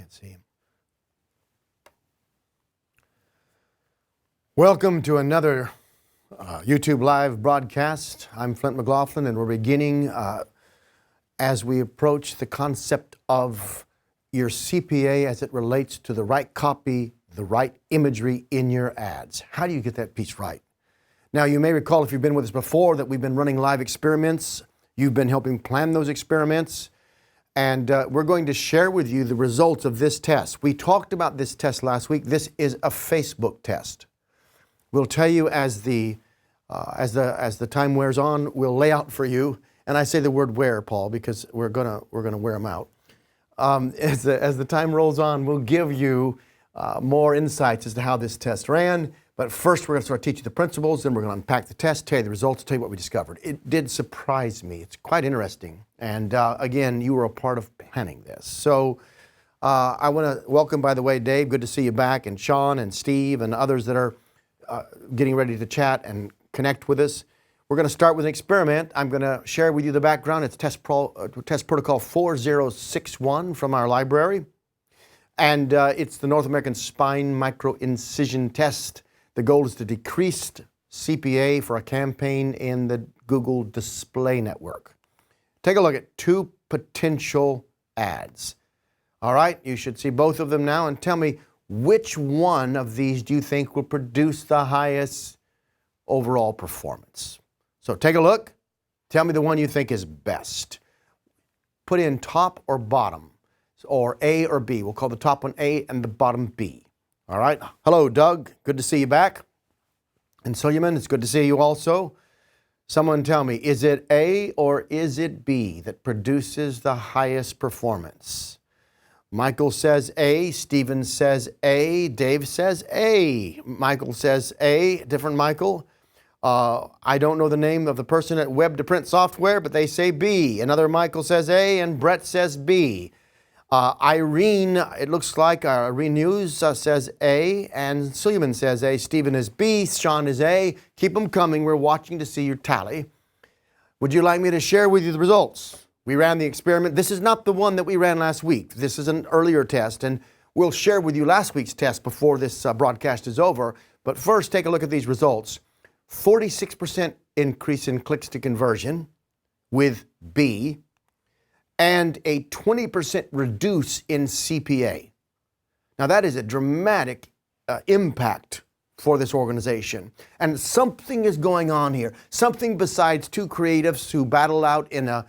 Can't see him. Welcome to another YouTube live broadcast. I'm Flint McGlaughlin, and we're beginning as we approach the concept of your CPA as it relates to the right copy, the right imagery in your ads. How do you get that piece right? Now, you may recall, if you've been with us before, that we've been running live experiments. You've been helping plan those experiments. And we're going to share with you the results of this test. We talked about this test last week. This is a Facebook test. We'll tell you as the time wears on, we'll lay out for you. And I say the word wear, Paul, because we're gonna wear them out. As the time rolls on, we'll give you more insights as to how this test ran. But first, we're going to start teaching the principles, then we're going to unpack the test, tell you the results, tell you what we discovered. It did surprise me. It's quite interesting. And again, you were a part of planning this. So I want to welcome, by the way, Dave. Good to see you back, and Sean and Steve and others that are getting ready to chat and connect with us. We're going to start with an experiment. I'm going to share with you the background. It's test protocol 4061 from our library. And it's the North American Spine Micro-Incision Test. The goal is to decrease CPA for a campaign in the Google Display Network. Take a look at two potential ads. All right, you should see both of them now, and tell me which one of these do you think will produce the highest overall performance. So take a look. Tell me the one you think is best. Put in top or bottom, or A or B. We'll call the top one A and the bottom B. All right. Hello, Doug. Good to see you back. And Suleiman, it's good to see you also. Someone tell me, is it A or is it B that produces the highest performance? Michael says A. Stephen says A. Dave says A. Michael says A. Different Michael. I don't know the name of the person at Web to Print Software, but they say B. Another Michael says A, and Brett says B. Irene, it looks like Irene News says A, and Suleiman says A. Stephen is B. Sean is A. Keep them coming. We're watching to see your tally. Would you like me to share with you the results? We ran the experiment. This is not the one that we ran last week. This is an earlier test, and we'll share with you last week's test before this broadcast is over. But first, take a look at these results. 46% increase in clicks to conversion with B, and a 20% reduce in CPA. Now that is a dramatic impact for this organization. And something is going on here. Something besides two creatives who battle out in a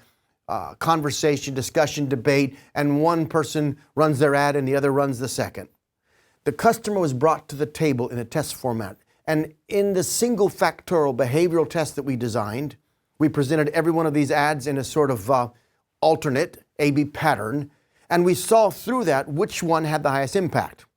conversation, discussion, debate, and one person runs their ad and the other runs the second. The customer was brought to the table in a test format. And in the single factorial behavioral test that we designed, we presented every one of these ads in a sort of alternate A/B pattern, and we saw through that which one had the highest impact.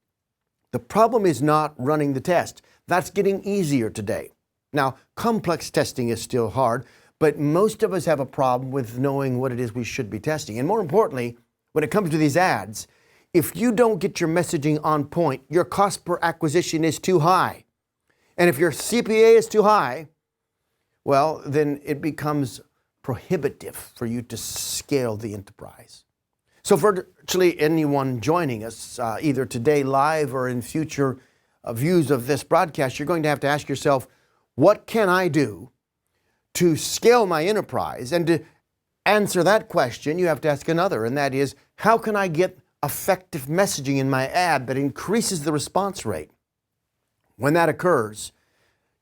The problem is not running the test. That's getting easier today. Now, complex testing is still hard, but most of us have a problem with knowing what it is we should be testing. And more importantly, when it comes to these ads, if you don't get your messaging on point, your cost per acquisition is too high. And if your CPA is too high, well, then it becomes prohibitive for you to scale the enterprise. So virtually anyone joining us, either today live or in future views of this broadcast, you're going to have to ask yourself, what can I do to scale my enterprise? And to answer that question, you have to ask another, and that is, how can I get effective messaging in my ad that increases the response rate? When that occurs,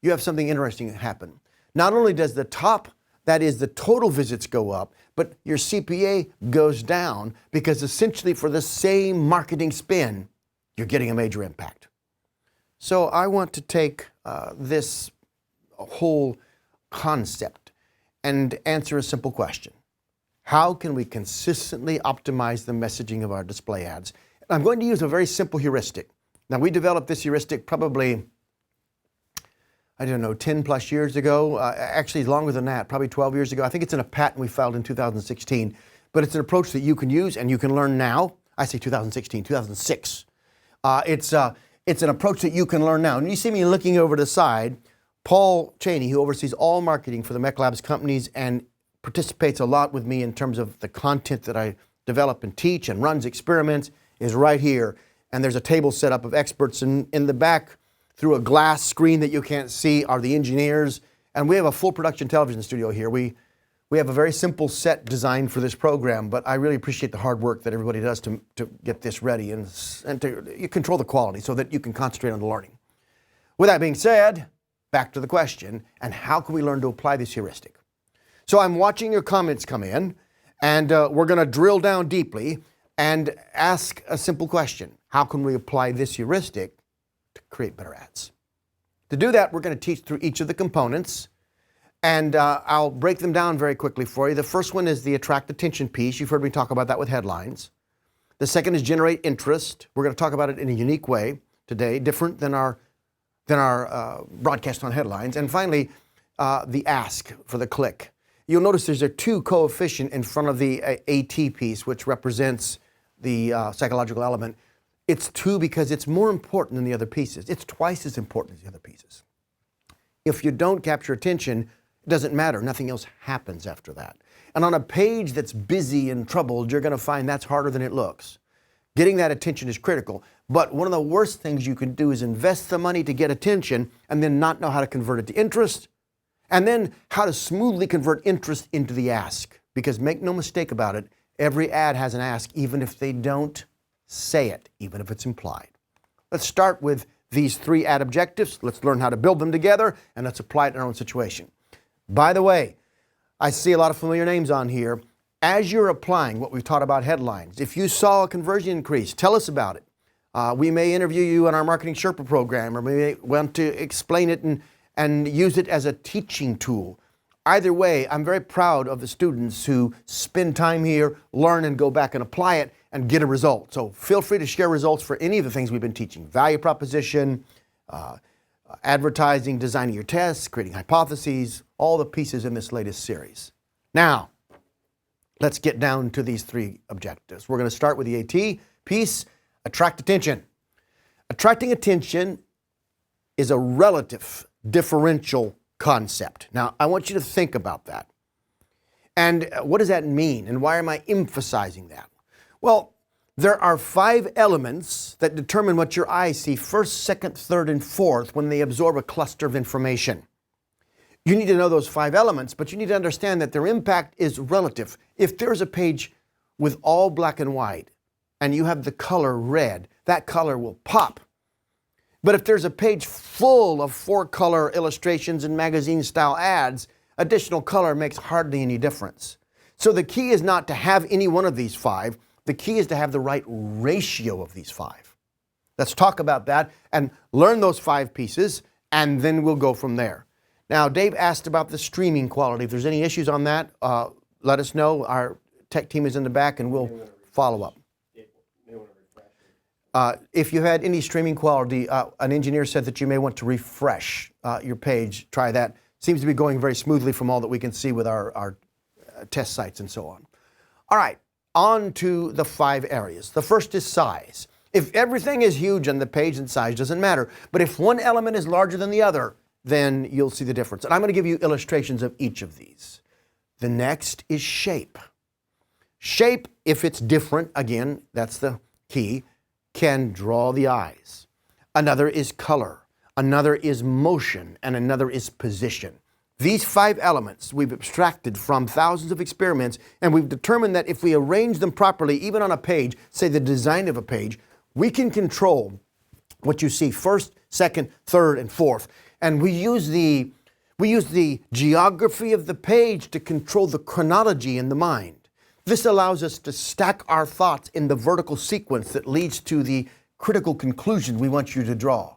you have something interesting happen. Not only does the top, that is the total visits, go up, but your CPA goes down, because essentially for the same marketing spin, you're getting a major impact. So I want to take this whole concept and answer a simple question. How can we consistently optimize the messaging of our display ads? And I'm going to use a very simple heuristic. Now, we developed this heuristic probably, I don't know, 10 plus years ago, actually longer than that, probably 12 years ago. I think it's in a patent we filed in 2016, but it's an approach that you can use and you can learn now. I say 2016, 2006. It's an approach that you can learn now. And you see me looking over to the side, Paul Cheney, who oversees all marketing for the MECLABS companies and participates a lot with me in terms of the content that I develop and teach and runs experiments, is right here. And there's a table set up of experts in the back. Through a glass screen that you can't see are the engineers. And we have a full production television studio here. We have a very simple set designed for this program, but I really appreciate the hard work that everybody does to get this ready and to control the quality so that you can concentrate on the learning. With that being said, back to the question, and how can we learn to apply this heuristic? So I'm watching your comments come in, and we're going to drill down deeply and ask a simple question. How can we apply this heuristic to create better ads? To do that, we're going to teach through each of the components, and I'll break them down very quickly for you. The first one is the attract attention piece. You've heard me talk about that with headlines. The second is generate interest. We're going to talk about it in a unique way today, different than our broadcast on headlines. And finally, the ask for the click. You'll notice there's a 2 coefficient in front of the AT piece, which represents the psychological element. It's 2 because it's more important than the other pieces. It's twice as important as the other pieces. If you don't capture attention, it doesn't matter. Nothing else happens after that. And on a page that's busy and troubled, you're going to find that's harder than it looks. Getting that attention is critical. But one of the worst things you can do is invest the money to get attention and then not know how to convert it to interest, and then how to smoothly convert interest into the ask. Because make no mistake about it, every ad has an ask, even if they don't say it, even if it's implied. Let's start with these 3 ad objectives. Let's learn how to build them together, and let's apply it in our own situation. By the way, I see a lot of familiar names on here. As you're applying what we've taught about headlines, if you saw a conversion increase, tell us about it. We may interview you in our Marketing Sherpa program, or we may want to explain it and use it as a teaching tool. Either way, I'm very proud of the students who spend time here, learn, and go back and apply it and get a result. So feel free to share results for any of the things we've been teaching. Value proposition, advertising, designing your tests, creating hypotheses, all the pieces in this latest series. Now, let's get down to these 3 objectives. We're going to start with the AT piece, attract attention. Attracting attention is a relative differential concept. Now, I want you to think about that. And what does that mean? And why am I emphasizing that? Well, there are 5 elements that determine what your eyes see first, second, third, and fourth when they absorb a cluster of information. You need to know those 5 elements, but you need to understand that their impact is relative. If there's a page with all black and white and you have the color red, that color will pop. But if there's a page full of 4-color illustrations and magazine-style ads, additional color makes hardly any difference. So the key is not to have any one of these 5. The key is to have the right ratio of these 5. Let's talk about that and learn those 5 pieces, and then we'll go from there. Now, Dave asked about the streaming quality. If there's any issues on that, let us know. Our tech team is in the back, and we'll follow up. If you had any streaming quality, an engineer said that you may want to refresh your page. Try that. Seems to be going very smoothly from all that we can see with our test sites and so on. All right, on to the 5 areas. The first is size. If everything is huge on the page, then size doesn't matter. But if one element is larger than the other, then you'll see the difference. And I'm going to give you illustrations of each of these. The next is shape. Shape, if it's different, again, that's the key, can draw the eyes. Another is color. Another is motion. And another is position. These 5 elements we've abstracted from thousands of experiments, and we've determined that if we arrange them properly, even on a page, say the design of a page, we can control what you see first, second, third, and fourth. And we use the geography of the page to control the chronology in the mind. This allows us to stack our thoughts in the vertical sequence that leads to the critical conclusion we want you to draw.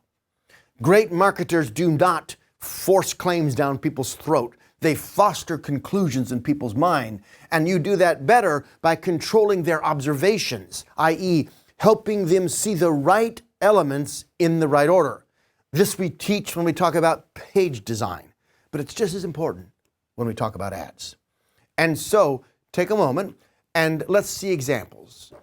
Great marketers do not force claims down people's throat. They foster conclusions in people's mind. And you do that better by controlling their observations, i.e., helping them see the right elements in the right order. This we teach when we talk about page design, but it's just as important when we talk about ads. And so, take a moment and let's see examples.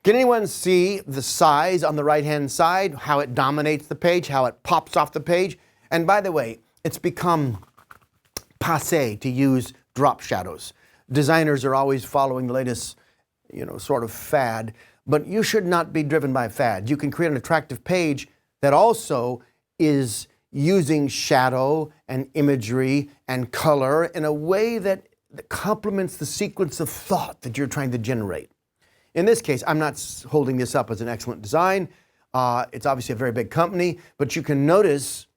Can anyone see the size on the right-hand side, how it dominates the page, how it pops off the page? And by the way, it's become passé to use drop shadows. Designers are always following the latest, sort of fad, but you should not be driven by fads. You can create an attractive page that also is using shadow and imagery and color in a way that complements the sequence of thought that you're trying to generate. In this case, I'm not holding this up as an excellent design. It's obviously a very big company, but you can notice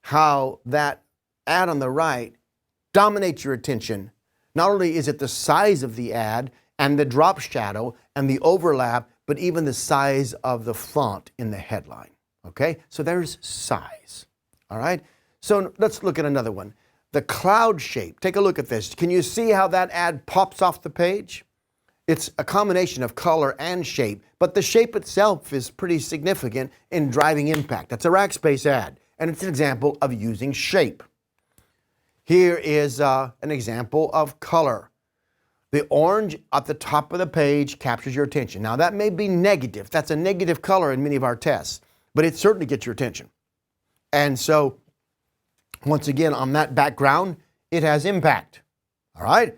how that ad on the right dominates your attention. Not only is it the size of the ad and the drop shadow and the overlap, but even the size of the font in the headline. Okay, so there's size. All right, so let's look at another one. The cloud shape. Take a look at this. Can you see how that ad pops off the page? It's a combination of color and shape, but the shape itself is pretty significant in driving impact. That's a Rackspace ad, and it's an example of using shape. Here is an example of color. The orange at the top of the page captures your attention. Now that may be negative. That's a negative color in many of our tests, but it certainly gets your attention. And so, once again, on that background, it has impact. All right?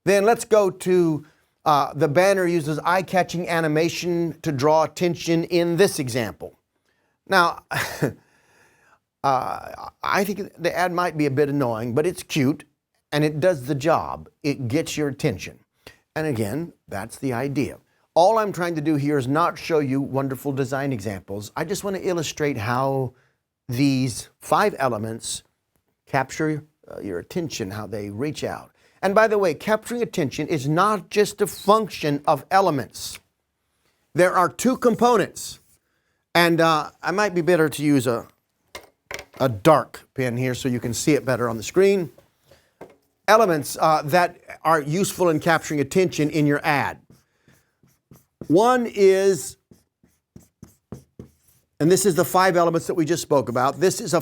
Then let's go to the banner uses eye-catching animation to draw attention in this example. Now, I think the ad might be a bit annoying, but it's cute and it does the job. It gets your attention. And again, that's the idea. All I'm trying to do here is not show you wonderful design examples. I just want to illustrate how these 5 elements capture your attention, how they reach out. And by the way, capturing attention is not just a function of elements. There are 2 components. And I might be better to use a dark pen here so you can see it better on the screen. Elements that are useful in capturing attention in your ad. One is, and this is the 5 elements that we just spoke about. This is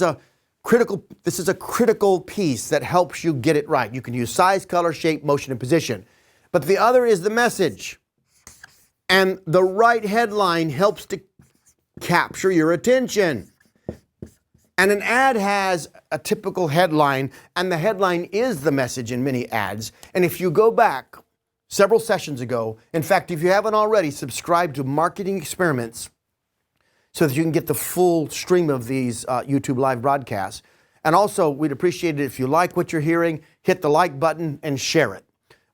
a critical piece that helps you get it right. You can use size, color, shape, motion, and position. But the other is the message. And the right headline helps to capture your attention. And an ad has a typical headline, and the headline is the message in many ads. And if you go back several sessions ago, in fact, if you haven't already, subscribe to Marketing Experiments so that you can get the full stream of these YouTube live broadcasts. And also, we'd appreciate it if you like what you're hearing, hit the like button and share it.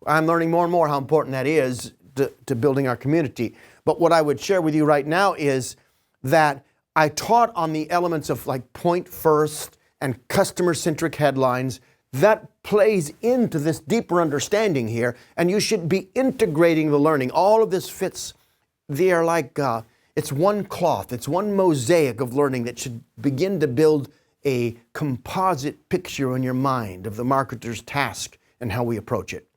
I'm learning more and more how important that is to building our community. But what I would share with you right now is that I taught on the elements of like point first and customer-centric headlines. That plays into this deeper understanding here, and you should be integrating the learning. All of this fits. They are like, it's one cloth, it's one mosaic of learning that should begin to build a composite picture in your mind of the marketer's task and how we approach it.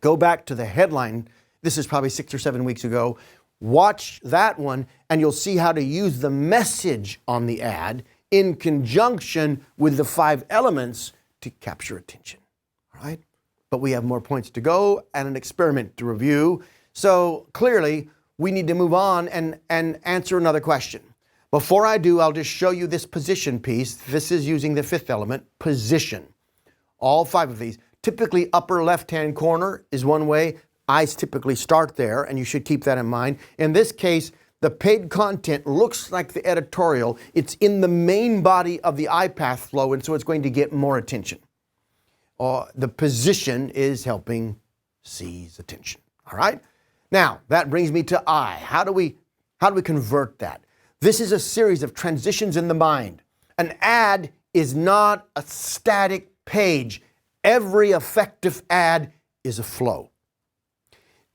Go back to the headline. This is probably 6 or 7 weeks ago. Watch that one and you'll see how to use the message on the ad in conjunction with the 5 elements to capture attention. All right? But we have more points to go and an experiment to review. So clearly, we need to move on and answer another question. Before I do, I'll just show you this position piece. This is using the 5th element, position. All 5 of these. Typically, upper left-hand corner is one way. Eyes typically start there, and you should keep that in mind. In this case, the paid content looks like the editorial. It's in the main body of the eye path flow, and so it's going to get more attention. The position is helping seize attention. All right? Now, that brings me to I. How do we convert that? This is a series of transitions in the mind. An ad is not a static page. Every effective ad is a flow.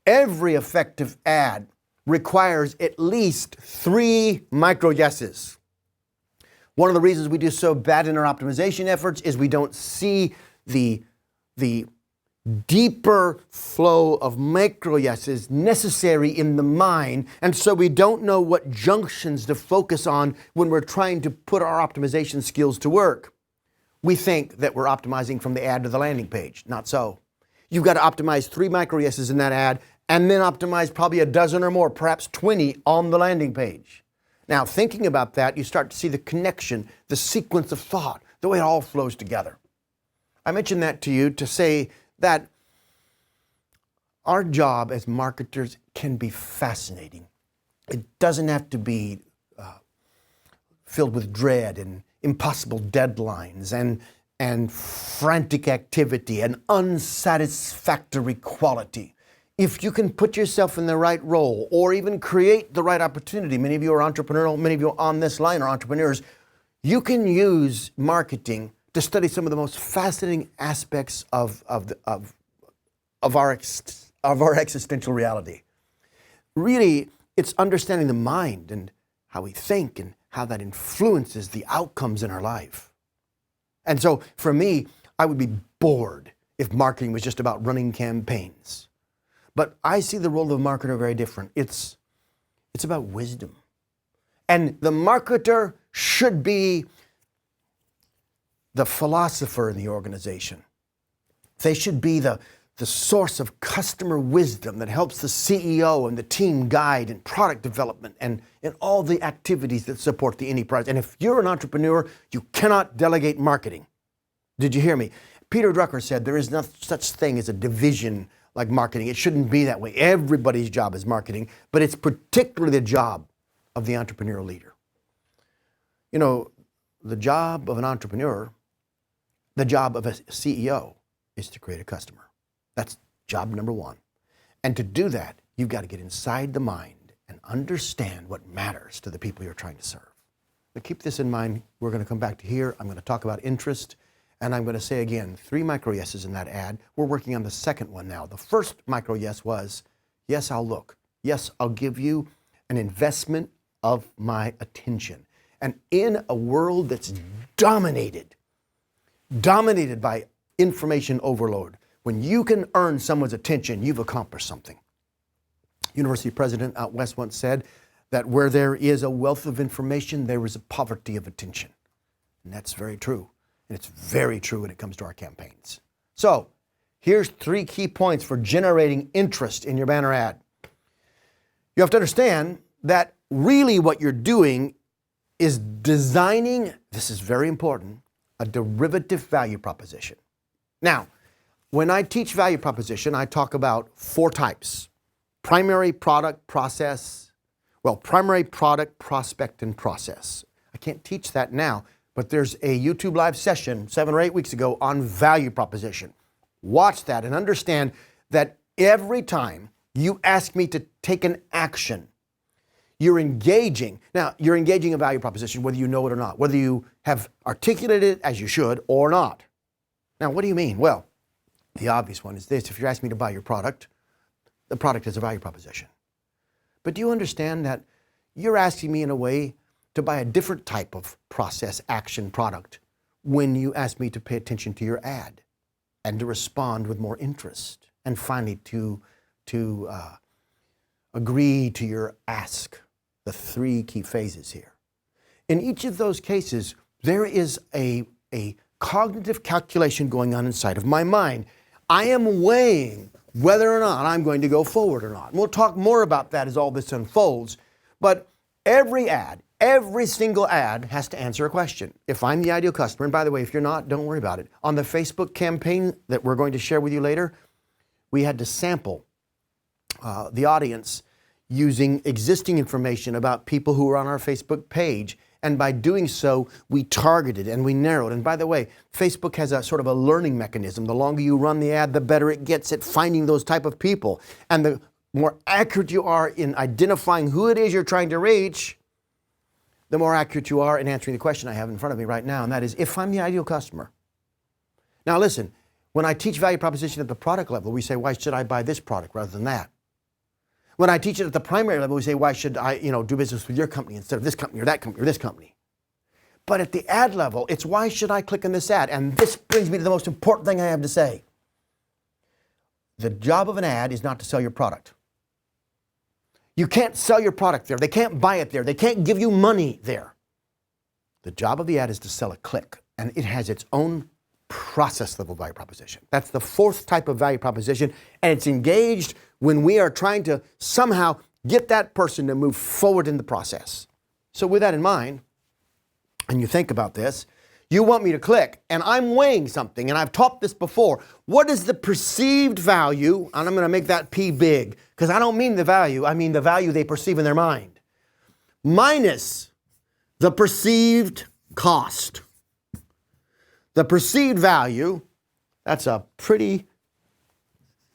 Every effective ad requires at least 3 micro yeses. One of the reasons we do so bad in our optimization efforts is we don't see the deeper flow of micro yeses necessary in the mind, and so we don't know what junctions to focus on when we're trying to put our optimization skills to work. We think that we're optimizing from the ad to the landing page. Not so. You've got to optimize 3 micro yeses in that ad and then optimize probably a dozen or more, perhaps 20 on the landing page. Now, thinking about that, you start to see the connection, the sequence of thought, the way it all flows together. I mentioned that to you to say that our job as marketers can be fascinating. It doesn't have to be filled with dread and impossible deadlines and frantic activity and unsatisfactory quality. If you can put yourself in the right role or even create the right opportunity, many of you are entrepreneurial, many of you on this line are entrepreneurs, you can use marketing to study some of the most fascinating aspects of our existential reality. Really, it's understanding the mind and how we think and how that influences the outcomes in our life. And so for me, I would be bored if marketing was just about running campaigns. But I see the role of a marketer very different. It's about wisdom. And the marketer should be the philosopher in the organization. They should be the source of customer wisdom that helps the CEO and the team guide in product development and in all the activities that support the enterprise. And if you're an entrepreneur, you cannot delegate marketing. Did you hear me? Peter Drucker said there is no such thing as a division like marketing. It shouldn't be that way. Everybody's job is marketing, but it's particularly the job of the entrepreneurial leader. You know, the job of an entrepreneur, the job of a CEO is to create a customer. That's job number one. And to do that, you've got to get inside the mind and understand what matters to the people you're trying to serve. But keep this in mind. We're going to come back to here. I'm going to talk about interest. And I'm going to say again, 3 micro yeses in that ad. We're working on the second one now. The first micro yes was, yes, I'll look. Yes, I'll give you an investment of my attention. And in a world that's dominated by information overload, when you can earn someone's attention, you've accomplished something. University president out west once said that where there is a wealth of information, there is a poverty of attention. And that's very true. And it's very true when it comes to our campaigns. So here's 3 key points for generating interest in your banner ad. You have to understand that really what you're doing is designing, this is very important, a derivative value proposition. Now, when I teach value proposition, I talk about 4 types. Primary product, process, primary product, prospect, and process. I can't teach that now, but there's a YouTube live session 7 or 8 weeks ago on value proposition. Watch that and understand that every time you ask me to take an action, you're engaging. Now, you're engaging a value proposition whether you know it or not, whether you have articulated it as you should or not. Now, what do you mean? Well, the obvious one is this. If you're asking me to buy your product, the product is a value proposition. But do you understand that you're asking me in a way to buy a different type of process, action, product when you ask me to pay attention to your ad and to respond with more interest and finally to agree to your ask, the 3 key phases here. In each of those cases, there is a cognitive calculation going on inside of my mind. I am weighing whether or not I'm going to go forward or not. And we'll talk more about that as all this unfolds. But every single ad has to answer a question. If I'm the ideal customer, and by the way, if you're not, don't worry about it. On the Facebook campaign that we're going to share with you later, we had to sample the audience using existing information about people who were on our Facebook page. And by doing so, we targeted and we narrowed. And by the way, Facebook has a sort of a learning mechanism. The longer you run the ad, the better it gets at finding those type of people. And the more accurate you are in identifying who it is you're trying to reach, the more accurate you are in answering the question I have in front of me right now. And that is, if I'm the ideal customer. Now listen, when I teach value proposition at the product level, we say, why should I buy this product rather than that? When I teach it at the primary level, we say, why should I, do business with your company instead of this company or that company or this company? But at the ad level, it's why should I click on this ad? And this brings me to the most important thing I have to say. The job of an ad is not to sell your product. You can't sell your product there. They can't buy it there. They can't give you money there. The job of the ad is to sell a click, and it has its own process level value proposition. That's the 4th type of value proposition, and it's engaged when we are trying to somehow get that person to move forward in the process. So with that in mind, and you think about this, You want me to click, and I'm weighing something, and I've taught this before. What is the perceived value? And I'm going to make that P big, because I don't mean the value. I mean the value they perceive in their mind. Minus the perceived cost. The perceived value, that's a pretty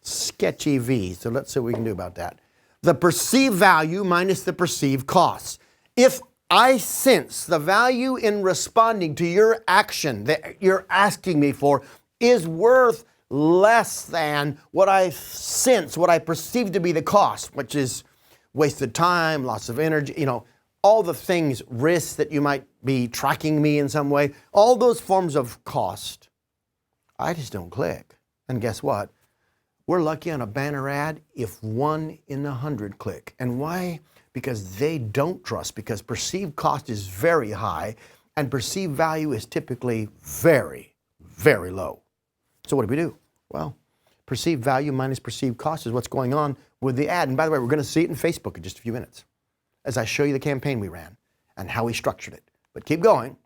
sketchy V, so let's see what we can do about that. The perceived value minus the perceived cost. If I sense the value in responding to your action that you're asking me for is worth less than what I sense, what I perceive to be the cost, which is wasted time, loss of energy, all the things, risks that you might be tracking me in some way, all those forms of cost, I just don't click. And guess what? We're lucky on a banner ad if 1 in 100 click. And why? Because they don't trust, because perceived cost is very high and perceived value is typically very, very low. So what do? Well, perceived value minus perceived cost is what's going on with the ad. And by the way, we're going to see it in Facebook in just a few minutes as I show you the campaign we ran and how we structured it. But keep going.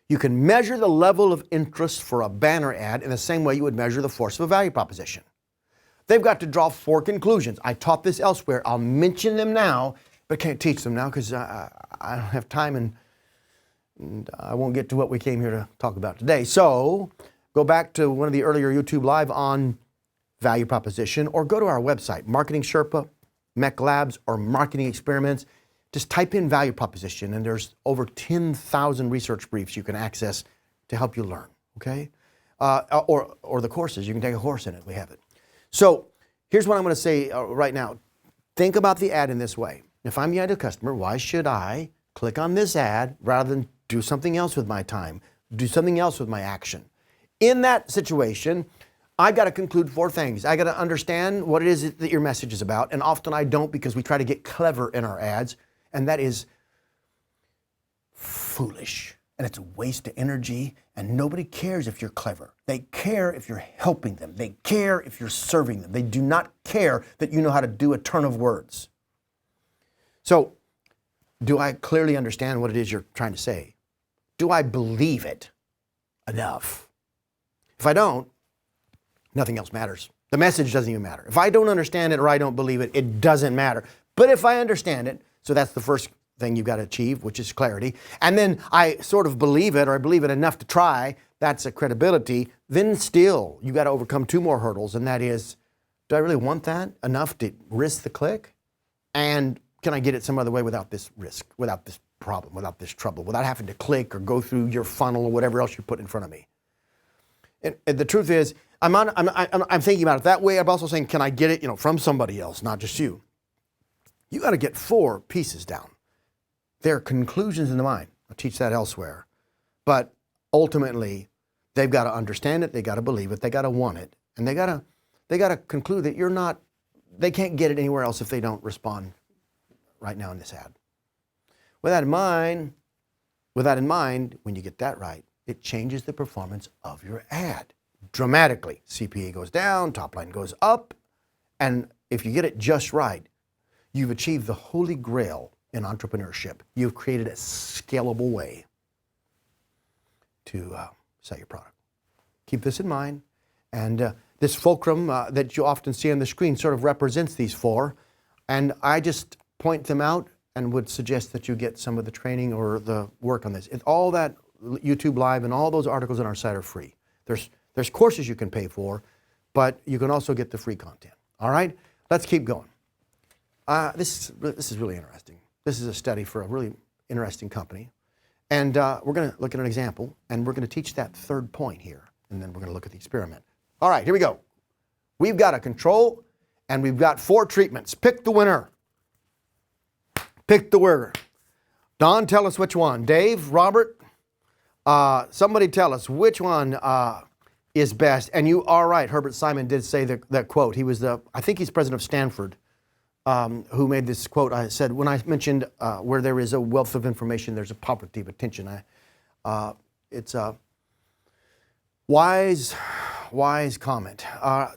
You can measure the level of interest for a banner ad in the same way you would measure the force of a value proposition. They've got to draw 4 conclusions. I taught this elsewhere. I'll mention them now, but can't teach them now because I don't have time and I won't get to what we came here to talk about today. So go back to one of the earlier YouTube Live on value proposition, or go to our website, Marketing Sherpa, MECLABS, or Marketing Experiments. Just type in value proposition, and there's over 10,000 research briefs you can access to help you learn, okay? Or the courses. You can take a course in it. We have it. So here's what I'm going to say right now. Think about the ad in this way. If I'm the ideal customer, why should I click on this ad rather than do something else with my time, do something else with my action? In that situation, I've got to conclude 4 things. I got to understand what it is that your message is about, and often I don't because we try to get clever in our ads, and that is foolish. And it's a waste of energy, and nobody cares if you're clever. They care if you're helping them. They care if you're serving them. They do not care that you know how to do a turn of words. So, do I clearly understand what it is you're trying to say? Do I believe it enough? If I don't, nothing else matters. The message doesn't even matter. If I don't understand it or I don't believe it, it doesn't matter. But if I understand it, so that's the first thing you've got to achieve, which is clarity. And then I sort of believe it, or I believe it enough to try, that's a credibility. Then still, you got to overcome 2 more hurdles, and that is, do I really want that enough to risk the click? And can I get it some other way without this risk, without this problem, without this trouble, without having to click or go through your funnel or whatever else you put in front of me? And the truth is, I'm thinking about it that way. I'm also saying, can I get it, from somebody else, not just you? You got to get 4 pieces down. They're conclusions in the mind. I'll teach that elsewhere. But ultimately, they've got to understand it, they got to believe it, they got to want it, and they got to conclude that they can't get it anywhere else if they don't respond right now in this ad. With that in mind, when you get that right, it changes the performance of your ad dramatically. CPA goes down, top line goes up, and if you get it just right, you've achieved the holy grail in entrepreneurship. You've created a scalable way to sell your product. Keep this in mind. And this fulcrum that you often see on the screen sort of represents these 4. And I just point them out and would suggest that you get some of the training or the work on this. All that YouTube Live and all those articles on our site are free. There's courses you can pay for, but you can also get the free content. All right? Let's keep going. This is really interesting. This is a study for a really interesting company. And we're going to look at an example, and we're going to teach that 3rd point here, and then we're going to look at the experiment. All right, here we go. We've got a control, and we've got 4 treatments. Pick the winner. Pick the winner. Don, tell us which one. Dave, Robert, somebody tell us which one is best. And you are right. Herbert Simon did say that quote. He was I think he's president of Stanford. Who made this quote. I said, when I mentioned where there is a wealth of information, there's a poverty of attention. It's a wise comment.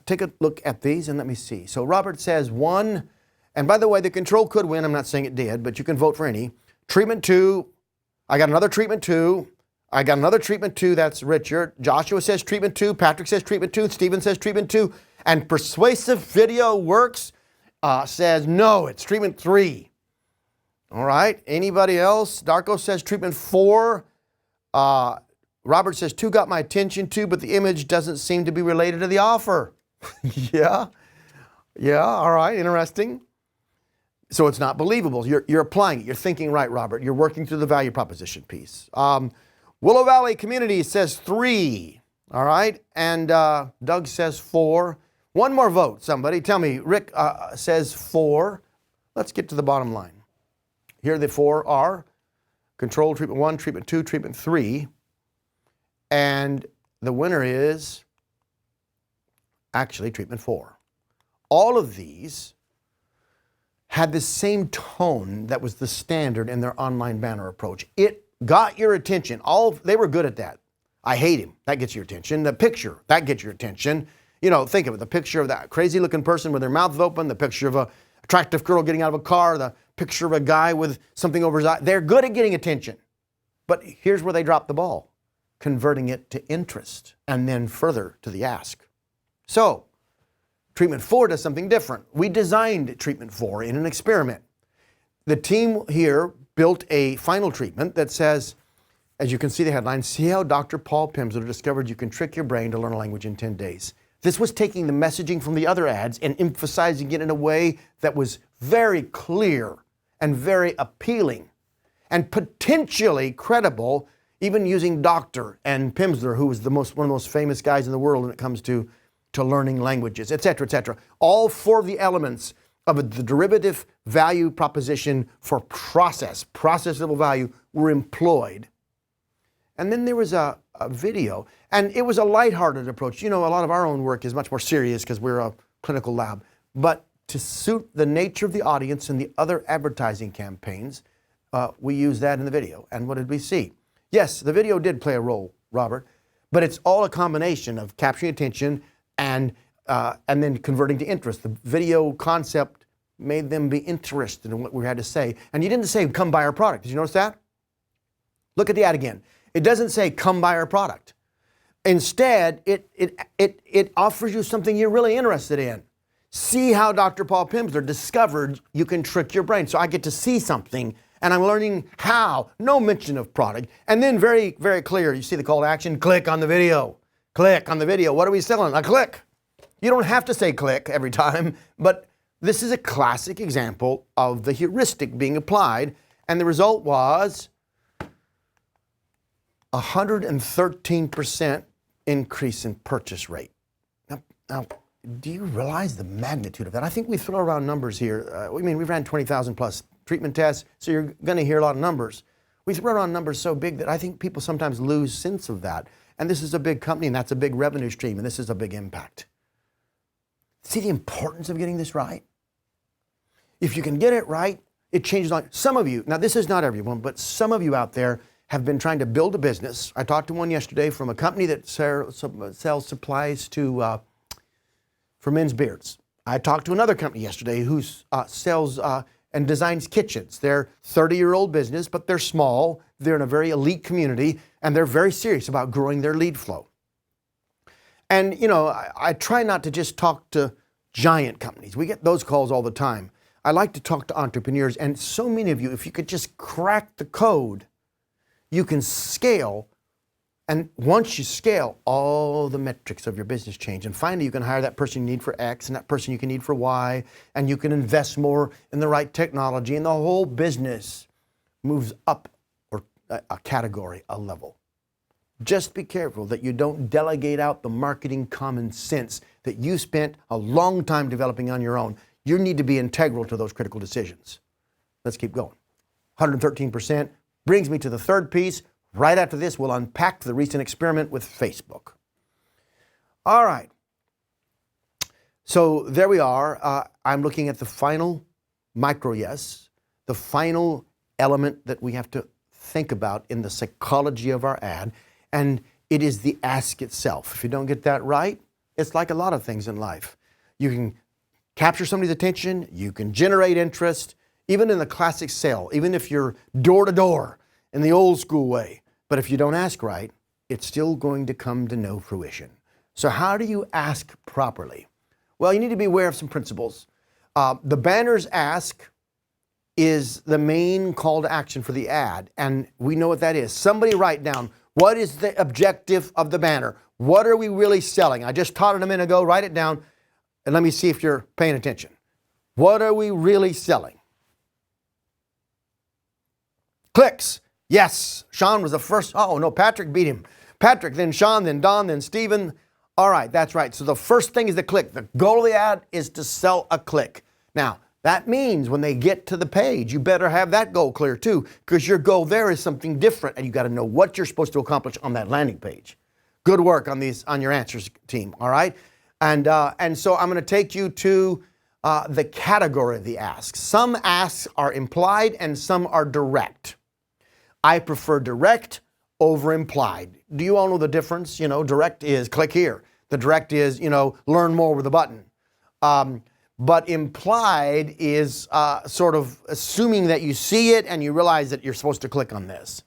Take a look at these and let me see. So Robert says 1, and by the way, the control could win. I'm not saying it did, but you can vote for any. Treatment 2, I got another treatment 2. I got another treatment 2 that's Richard. Joshua says treatment 2. Patrick says treatment 2. Stephen says treatment 2. And Persuasive Video Works says no, it's treatment 3. All right. Anybody else? Darko says treatment 4. Robert says 2 got my attention too, but the image doesn't seem to be related to the offer. Yeah. All right. Interesting. So it's not believable. You're applying it. You're thinking right, Robert. You're working through the value proposition piece. Willow Valley Community says 3. All right. And Doug says 4. One more vote, somebody. Tell me. Rick says 4. Let's get to the bottom line. Here the 4 are control treatment 1, treatment 2, treatment 3. And the winner is actually treatment 4. All of these had the same tone that was the standard in their online banner approach. It got your attention. They were good at that. I hate him. That gets your attention. The picture, that gets your attention. You know, think of it. The picture of that crazy looking person with their mouth open, the picture of a attractive girl getting out of a car, the picture of a guy with something over his eye. They're good at getting attention. But here's where they drop the ball, converting it to interest and then further to the ask. So, treatment 4 does something different. We designed treatment 4 in an experiment. The team here built a final treatment that says, as you can see the headline, see how Dr. Paul Pimsleur discovered you can trick your brain to learn a language in 10 days. This was taking the messaging from the other ads and emphasizing it in a way that was very clear and very appealing and potentially credible, even using Dr. and Pimsleur, who was one of the most famous guys in the world when it comes to learning languages, et cetera, et cetera. All 4 of the elements of the derivative value proposition for process level value were employed. And then there was a video, and it was a lighthearted approach. You know, a lot of our own work is much more serious because we're a clinical lab. But to suit the nature of the audience and the other advertising campaigns, we used that in the video. And what did we see? Yes, the video did play a role, Robert, but it's all a combination of capturing attention and then converting to interest. The video concept made them be interested in what we had to say. And you didn't say, come buy our product. Did you notice that? Look at the ad again. It doesn't say, come buy our product. Instead, it offers you something you're really interested in. See how Dr. Paul Pimsleur discovered you can trick your brain. So I get to see something, and I'm learning how. No mention of product. And then very, very clear, you see the call to action, click on the video. Click on the video. What are we selling? A click. You don't have to say click every time, but this is a classic example of the heuristic being applied, and the result was 113% increase in purchase rate. Now, do you realize the magnitude of that? I think we throw around numbers here. We ran 20,000 plus treatment tests, so you're going to hear a lot of numbers. We throw around numbers so big that I think people sometimes lose sense of that. And this is a big company, and that's a big revenue stream, and this is a big impact. See the importance of getting this right? If you can get it right, it changes life. Some of you, now this is not everyone, but some of you out there have been trying to build a business. I talked to one yesterday from a company that sells supplies for men's beards. I talked to another company yesterday who sells and designs kitchens. They're 30-year-old business, but they're small. They're in a very elite community, and they're very serious about growing their lead flow. And, you know, I try not to just talk to giant companies. We get those calls all the time. I like to talk to entrepreneurs, and so many of you, if you could just crack the code, you can scale. And once you scale, all the metrics of your business change. And finally, you can hire that person you need for X and that person you can need for Y, and you can invest more in the right technology, and the whole business moves up a category, a level. Just be careful that you don't delegate out the marketing common sense that you spent a long time developing on your own. You need to be integral to those critical decisions. Let's keep going. 113% brings me to the third piece. Right after this, we'll unpack the recent experiment with Facebook. All right. So there we are. I'm looking at the final micro yes, the final element that we have to think about in the psychology of our ad, and it is the ask itself. If you don't get that right, it's like a lot of things in life. You can capture somebody's attention, you can generate interest, even in the classic sale, even if you're door to door in the old school way. But if you don't ask right, it's still going to come to no fruition. So how do you ask properly? Well, you need to be aware of some principles. The banner's ask is the main call to action for the ad, and we know what that is. Somebody write down, what is the objective of the banner? What are we really selling? I just taught it a minute ago. Write it down, and let me see if you're paying attention. What are we really selling? Clicks. Yes, Sean was the first. Oh, no, Patrick beat him. Patrick, then Sean, then Don, then Stephen. All right, that's right. So the first thing is the click. The goal of the ad is to sell a click. Now, that means when they get to the page, you better have that goal clear too, because your goal there is something different, and you got to know what you're supposed to accomplish on that landing page. Good work on your answers team, all right? And so I'm going to take you to the category of the asks. Some asks are implied and some are direct. I prefer direct over implied. Do you all know the difference? You know, direct is click here. The direct is, learn more with a button. But implied is sort of assuming that you see it and you realize that you're supposed to click on this.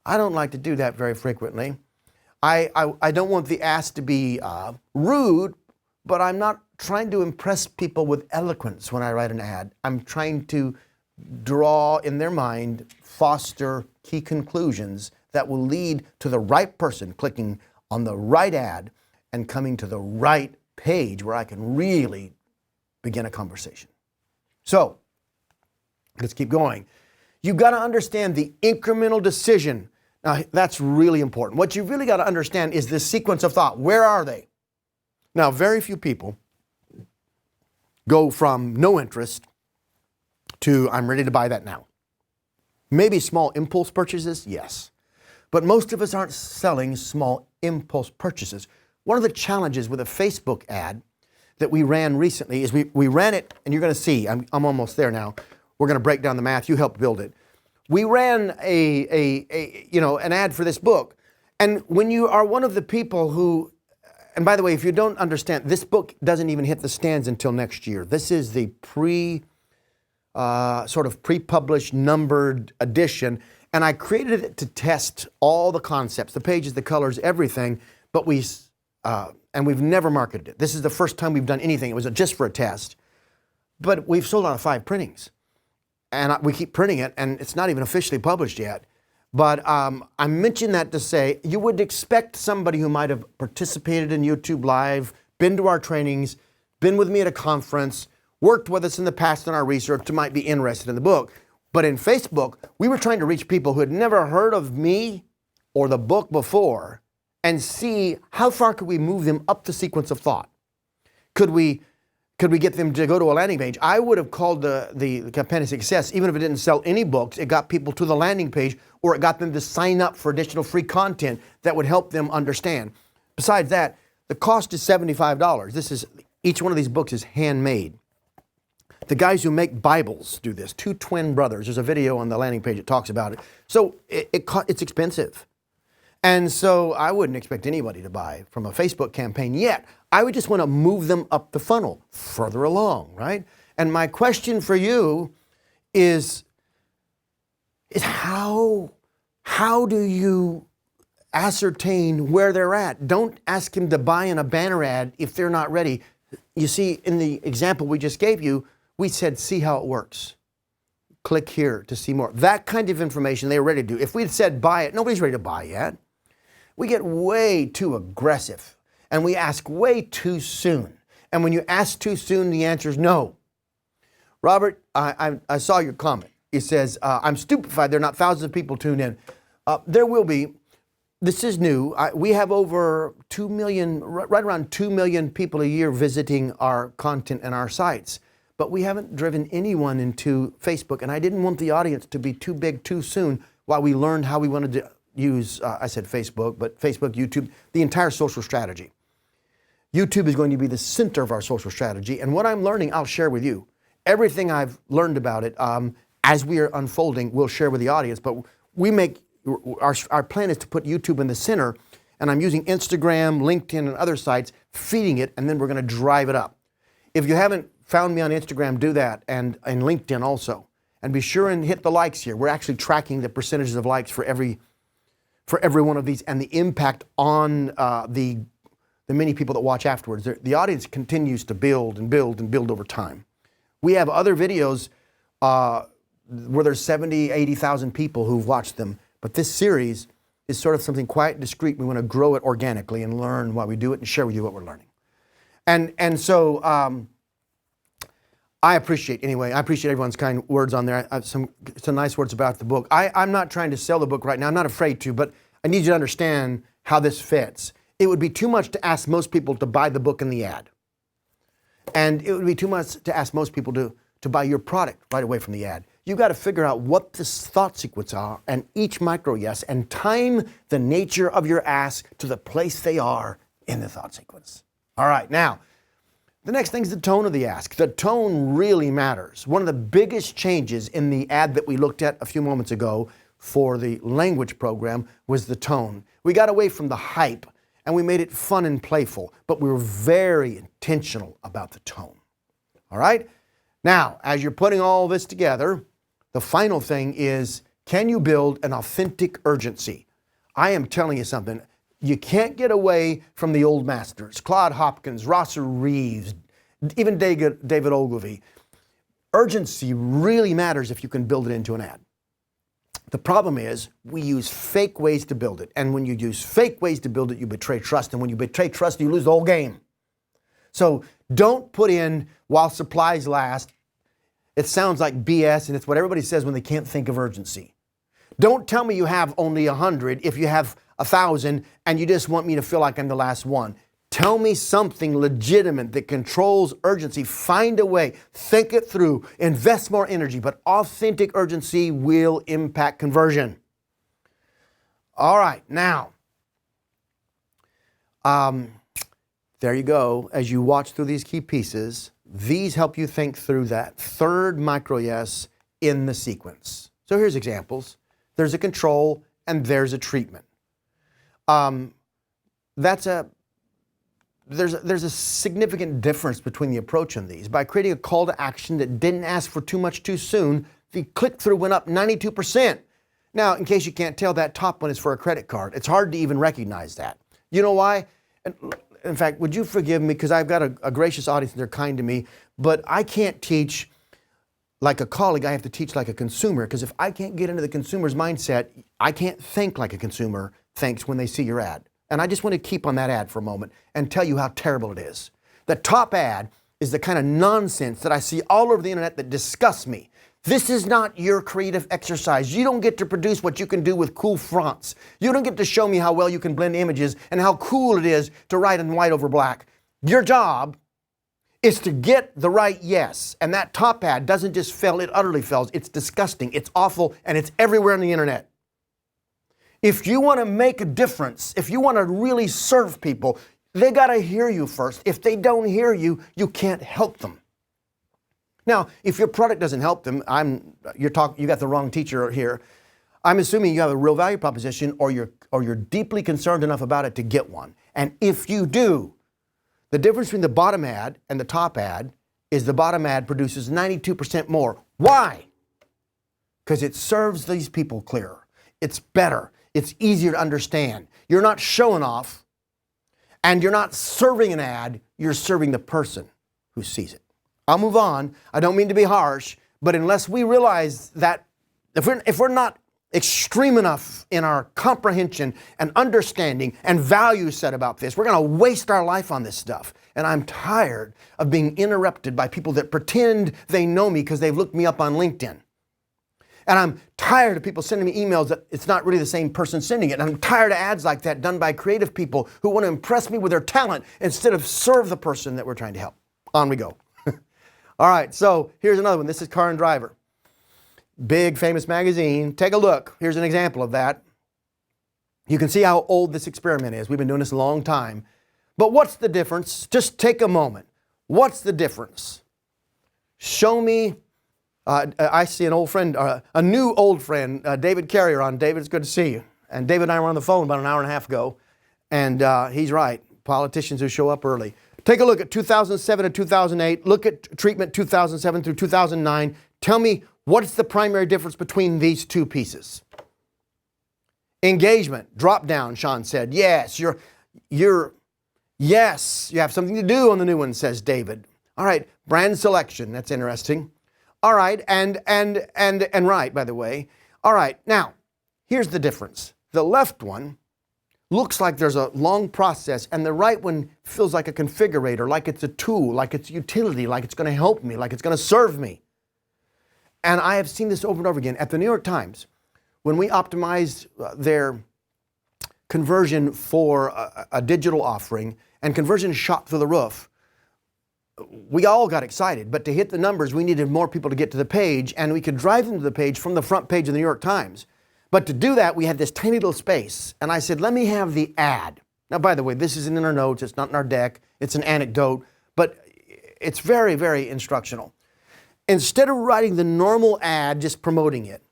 I don't like to do that very frequently. I don't want the ask to be rude, but I'm not trying to impress people with eloquence when I write an ad. I'm trying to draw in their mind, foster key conclusions that will lead to the right person clicking on the right ad and coming to the right page where I can really begin a conversation. So, let's keep going. You've got to understand the incremental decision. Now, that's really important. What you've really got to understand is the sequence of thought. Where are they? Now, very few people go from no interest to I'm ready to buy that now. Maybe small impulse purchases, yes. But most of us aren't selling small impulse purchases. One of the challenges with a Facebook ad that we ran recently is we ran it, and you're going to see, I'm almost there now. We're going to break down the math. You helped build it. We ran an ad for this book. And when you are one of the people who, and by the way, if you don't understand, this book doesn't even hit the stands until next year. This is the pre-published numbered edition. And I created it to test all the concepts, the pages, the colors, everything, but we've never marketed it. This is the first time we've done anything. It was just for a test. But we've sold out of 5 printings. And we keep printing it, and it's not even officially published yet. But I mention that to say you would expect somebody who might have participated in YouTube Live, been to our trainings, been with me at a conference, worked with us in the past in our research, who might be interested in the book. But in Facebook, we were trying to reach people who had never heard of me or the book before and see how far could we move them up the sequence of thought. Could we get them to go to a landing page? I would have called the campaign a success, even if it didn't sell any books. It got people to the landing page, or it got them to sign up for additional free content that would help them understand. Besides that, the cost is $75. Each one of these books is handmade. The guys who make Bibles do this, 2 twin brothers. There's a video on the landing page that talks about it. So it's expensive. And so I wouldn't expect anybody to buy from a Facebook campaign yet. I would just want to move them up the funnel, further along, right? And my question for you is how do you ascertain where they're at? Don't ask them to buy in a banner ad if they're not ready. You see, in the example we just gave you, we said, see how it works. Click here to see more. That kind of information they're ready to do. If we'd said buy it, nobody's ready to buy yet. We get way too aggressive and we ask way too soon. And when you ask too soon, the answer is no. Robert, I saw your comment. It says, I'm stupefied there are not thousands of people tuned in. There will be. This is new. We have over 2 million, right around 2 million people a year visiting our content and our sites. But we haven't driven anyone into Facebook, and I didn't want the audience to be too big too soon while we learned how we wanted to use, I said Facebook, but Facebook, YouTube, the entire social strategy. YouTube is going to be the center of our social strategy, and what I'm learning, I'll share with you. Everything I've learned about it, as we are unfolding, we'll share with the audience, but our plan is to put YouTube in the center, and I'm using Instagram, LinkedIn, and other sites, feeding it, and then we're going to drive it up. If you haven't found me on Instagram, do that, and LinkedIn also. And be sure and hit the likes here. We're actually tracking the percentages of likes for every for every one of these and the impact on the many people that watch afterwards. The audience continues to build and build and build over time. We have other videos where there's 70, 80,000 people who've watched them, but this series is sort of something quiet and discreet. We want to grow it organically and learn while we do it and share with you what we're learning. And so I appreciate everyone's kind words on there. I have some nice words about the book. I'm not trying to sell the book right now. I'm not afraid to, but I need you to understand how this fits. It would be too much to ask most people to buy the book in the ad. And it would be too much to ask most people to buy your product right away from the ad. You've got to figure out what the thought sequence are and each micro yes and time the nature of your ask to the place they are in the thought sequence. All right, now, the next thing is the tone of the ask. The tone really matters. One of the biggest changes in the ad that we looked at a few moments ago for the language program was the tone. We got away from the hype and we made it fun and playful, but we were very intentional about the tone. All right? Now, as you're putting all this together, the final thing is, can you build an authentic urgency? I am telling you something. You can't get away from the old masters, Claude Hopkins, Rosser Reeves, even David Ogilvy. Urgency really matters if you can build it into an ad. The problem is we use fake ways to build it. And when you use fake ways to build it, you betray trust. And when you betray trust, you lose the whole game. So don't put in while supplies last. It sounds like BS, and it's what everybody says when they can't think of urgency. Don't tell me you have only 100 if you have 1,000 and you just want me to feel like I'm the last one. Tell me something legitimate that controls urgency. Find a way. Think it through. Invest more energy. But authentic urgency will impact conversion. All right. Now, there you go. As you watch through these key pieces, these help you think through that third micro yes in the sequence. So here's examples. There's a control and there's a treatment. There's a significant difference between the approach on these. By creating a call to action that didn't ask for too much too soon, the click-through went up 92%. Now, in case you can't tell, that top one is for a credit card. It's hard to even recognize that. You know why? In fact, would you forgive me, because I've got a gracious audience and they're kind to me, but I can't teach like a colleague. I have to teach like a consumer, because if I can't get into the consumer's mindset, I can't think like a consumer thinks when they see your ad. And I just want to keep on that ad for a moment and tell you how terrible it is. The top ad is the kind of nonsense that I see all over the internet that disgusts me. This is not your creative exercise. You don't get to produce what you can do with cool fonts. You don't get to show me how well you can blend images and how cool it is to write in white over black. Your job is to get the right yes. And that top ad doesn't just fail, it utterly fails. It's disgusting, it's awful, and it's everywhere on the internet. If you want to make a difference, if you want to really serve people, they got to hear you first. If they don't hear you, you can't help them. Now, if your product doesn't help them, you got the wrong teacher here. I'm assuming you have a real value proposition, or you're deeply concerned enough about it to get one. And if you do, the difference between the bottom ad and the top ad is the bottom ad produces 92% more. Why? Because it serves these people clearer. It's better. It's easier to understand. You're not showing off, and you're not serving an ad, you're serving the person who sees it. I'll move on. I don't mean to be harsh, but unless we realize that if we're not extreme enough in our comprehension and understanding and value set about this, we're going to waste our life on this stuff. And I'm tired of being interrupted by people that pretend they know me because they've looked me up on LinkedIn. And I'm tired of people sending me emails that it's not really the same person sending it. And I'm tired of ads like that done by creative people who want to impress me with their talent instead of serve the person that we're trying to help. On we go. All right, so here's another one. This is Car and Driver. Big famous magazine. Take a look. Here's an example of that. You can see how old this experiment is. We've been doing this a long time. But what's the difference? Just take a moment. What's the difference? Show me. I see an old friend, a new old friend, David Carrier on. David, it's good to see you. And David and I were on the phone about an hour and a half ago. And he's right. Politicians who show up early. Take a look at 2007 and 2008. Look at treatment 2007 through 2009. Tell me, what's the primary difference between these two pieces? Engagement, drop down, Sean said. Yes, yes, you have something to do on the new one, says David. All right, brand selection, that's interesting. All right, and right, by the way. All right, now, here's the difference. The left one looks like there's a long process, and the right one feels like a configurator, like it's a tool, like it's utility, like it's going to help me, like it's going to serve me. And I have seen this over and over again. At the New York Times, when we optimized their conversion for a digital offering, and conversion shot through the roof, we all got excited. But to hit the numbers, we needed more people to get to the page, and we could drive them to the page from the front page of the New York Times. But to do that, we had this tiny little space. And I said, let me have the ad. Now, by the way, this isn't in our notes. It's not in our deck. It's an anecdote. But it's very, very instructional. Instead of writing the normal ad, just promoting it,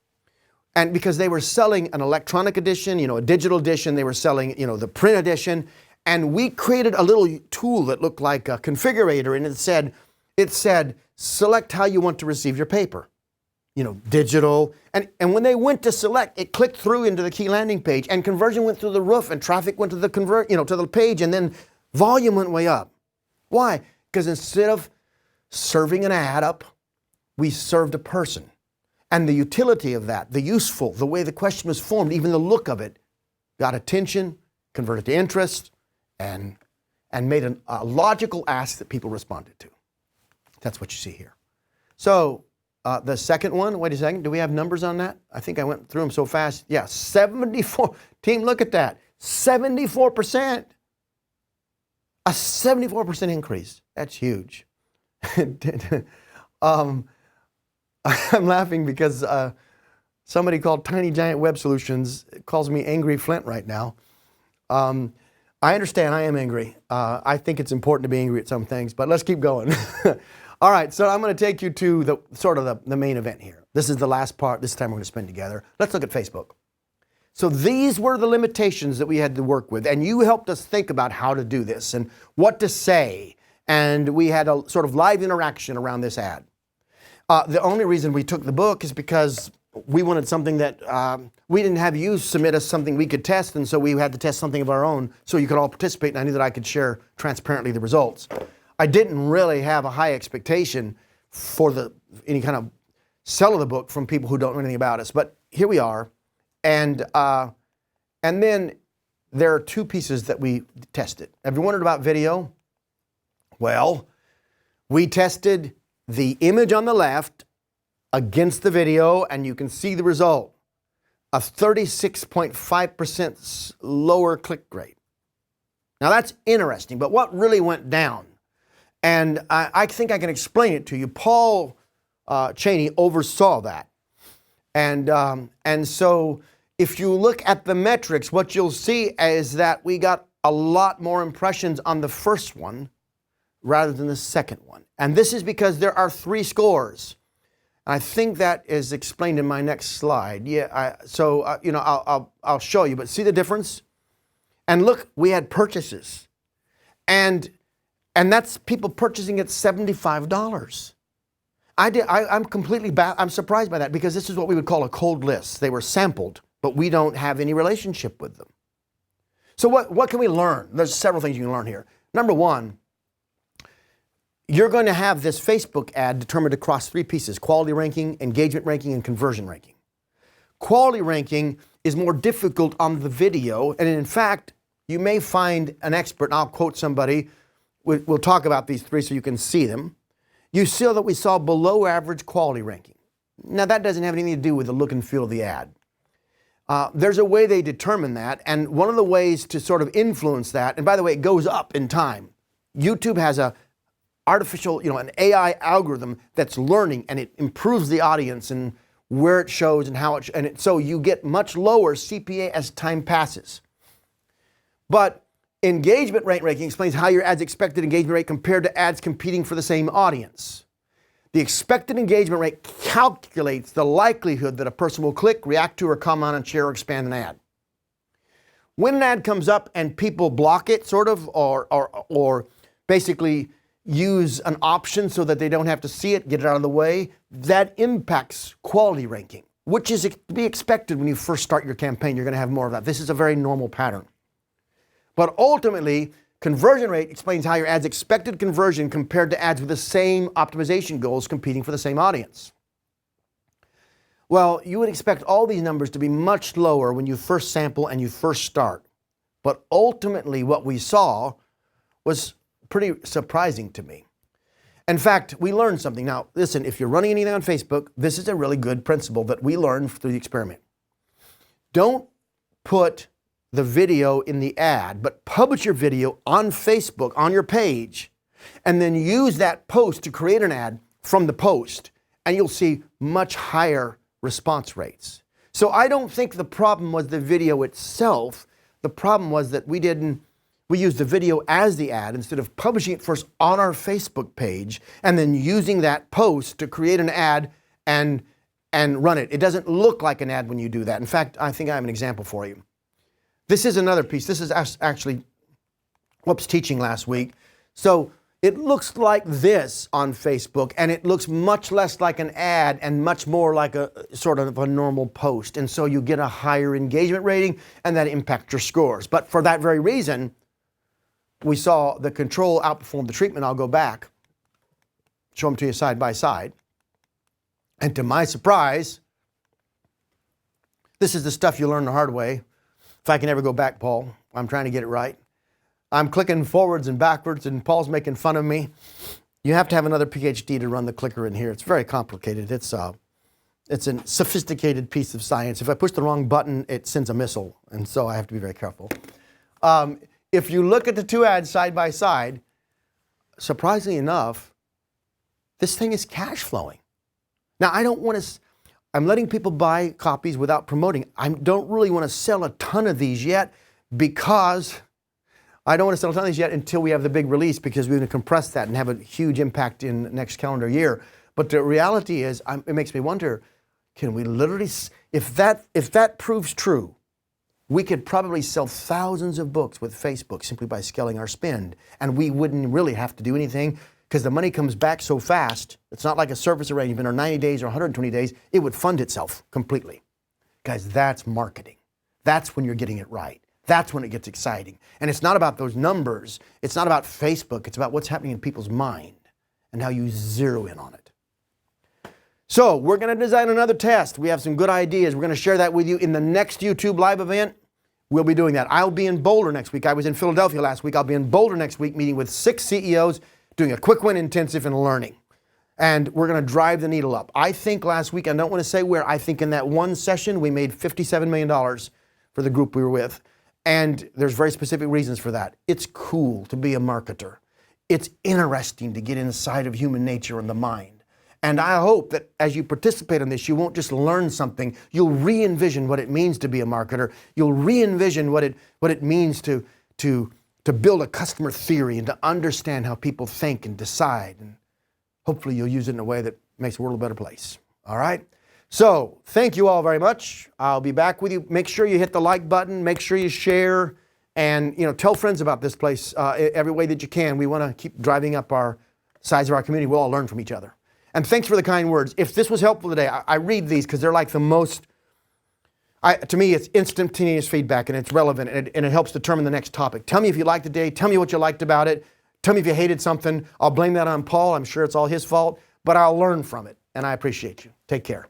and because they were selling an electronic edition, a digital edition, they were selling, the print edition, and we created a little tool that looked like a configurator, and it said, select how you want to receive your paper. Digital. And when they went to select, it clicked through into the key landing page, and conversion went through the roof, and traffic went to the to the page, and then volume went way up. Why? Because instead of serving an ad up, we served a person. And the utility of that, the useful, the way the question was formed, even the look of it, got attention, converted to interest, and made a logical ask that people responded to. That's what you see here. So the second one, wait a second, do we have numbers on that? I think I went through them so fast. Yeah, 74. Team, look at that. 74%. A 74% increase. That's huge. I'm laughing because somebody called Tiny Giant Web Solutions calls me Angry Flint right now. I understand I am angry. I think it's important to be angry at some things, but let's keep going. All right, so I'm going to take you to the main event here. This is the last part. This time we're going to spend together. Let's look at Facebook. So these were the limitations that we had to work with, and you helped us think about how to do this and what to say, and we had a sort of live interaction around this ad. The only reason we took the book is because we wanted something that we didn't have you submit us something we could test, and so we had to test something of our own so you could all participate, and I knew that I could share transparently the results. I didn't really have a high expectation for any kind of sell of the book from people who don't know anything about us, but here we are, and then there are two pieces that we tested. Have you wondered about video? Well, we tested the image on the left against the video, and you can see the result. A 36.5% lower click rate. Now that's interesting, but what really went down? And I think I can explain it to you. Paul Cheney oversaw that. And so if you look at the metrics, what you'll see is that we got a lot more impressions on the first one rather than the second one. And this is because there are 3 scores. I think that is explained in my next slide. Yeah, I'll show you, but see the difference? And look, we had purchases. And that's people purchasing at $75. I'm surprised by that because this is what we would call a cold list. They were sampled, but we don't have any relationship with them. So what can we learn? There's several things you can learn here. Number one, you're going to have this Facebook ad determined across 3 pieces: quality ranking, engagement ranking, and conversion ranking. Quality ranking is more difficult on the video, and in fact, you may find an expert, and I'll quote somebody, we'll talk about these 3 so you can see them. You see that we saw below average quality ranking. Now that doesn't have anything to do with the look and feel of the ad. There's a way they determine that, and one of the ways to sort of influence that, and by the way, it goes up in time. YouTube has an AI algorithm that's learning, and it improves the audience and where it shows and how so you get much lower CPA as time passes. But engagement rate ranking explains how your ad's expected engagement rate compared to ads competing for the same audience. The expected engagement rate calculates the likelihood that a person will click, react to, or comment on, share, or expand an ad. When an ad comes up and people block it, sort of, or basically use an option so that they don't have to see it, get it out of the way, that impacts quality ranking. which is to be expected when you first start your campaign. You're going to have more of that. This is a very normal pattern. But ultimately, conversion rate explains how your ad's expected conversion compared to ads with the same optimization goals competing for the same audience. Well, you would expect all these numbers to be much lower when you first sample and you first start. But ultimately, what we saw was pretty surprising to me. In fact, we learned something. Now, listen, if you're running anything on Facebook, this is a really good principle that we learned through the experiment. Don't put the video in the ad, but publish your video on Facebook, on your page, and then use that post to create an ad from the post, and you'll see much higher response rates. So I don't think the problem was the video itself. The problem was that we used the video as the ad instead of publishing it first on our Facebook page and then using that post to create an ad and run it. It doesn't look like an ad when you do that. In fact, I think I have an example for you. This is another piece. This is actually Whoops teaching last week. So it looks like this on Facebook, and it looks much less like an ad and much more like a sort of a normal post. And so you get a higher engagement rating, and that impacts your scores. But for that very reason, we saw the control outperform the treatment. I'll go back, show them to you side by side. And to my surprise, this is the stuff you learn the hard way. If I can ever go back, Paul, I'm trying to get it right. I'm clicking forwards and backwards, and Paul's making fun of me. You have to have another PhD to run the clicker in here. It's very complicated. It's a sophisticated piece of science. If I push the wrong button, it sends a missile, and so I have to be very careful. If you look at the two ads side by side, surprisingly enough, this thing is cash flowing. Now, I'm letting people buy copies without promoting. I don't really want to sell a ton of these yet because I don't want to sell a ton of these yet until we have the big release, because we're going to compress that and have a huge impact in next calendar year. But the reality is, it makes me wonder, can we literally, if that proves true, we could probably sell thousands of books with Facebook simply by scaling our spend, and we wouldn't really have to do anything because the money comes back so fast. It's not like a service arrangement or 90 days or 120 days. It would fund itself completely. Guys, that's marketing. That's when you're getting it right. That's when it gets exciting. And it's not about those numbers. It's not about Facebook. It's about what's happening in people's mind and how you zero in on it. So we're going to design another test. We have some good ideas. We're going to share that with you in the next YouTube Live event. We'll be doing that. I'll be in Boulder next week. I was in Philadelphia last week. I'll be in Boulder next week meeting with 6 CEOs, doing a quick win intensive and learning. And we're going to drive the needle up. I think last week, I don't want to say where, I think in that one session we made $57 million for the group we were with. And there's very specific reasons for that. It's cool to be a marketer. It's interesting to get inside of human nature and the mind. And I hope that as you participate in this, you won't just learn something. You'll re-envision what it means to be a marketer. You'll re-envision what it means to build a customer theory and to understand how people think and decide. And hopefully you'll use it in a way that makes the world a better place. All right? So thank you all very much. I'll be back with you. Make sure you hit the like button. Make sure you share. And tell friends about this place every way that you can. We want to keep driving up our size of our community. We'll all learn from each other. And thanks for the kind words. If this was helpful today, I read these because they're like the most, to me, it's instantaneous feedback, and it's relevant, and it helps determine the next topic. Tell me if you liked the day. Tell me what you liked about it. Tell me if you hated something. I'll blame that on Paul. I'm sure it's all his fault, but I'll learn from it, and I appreciate you. Take care.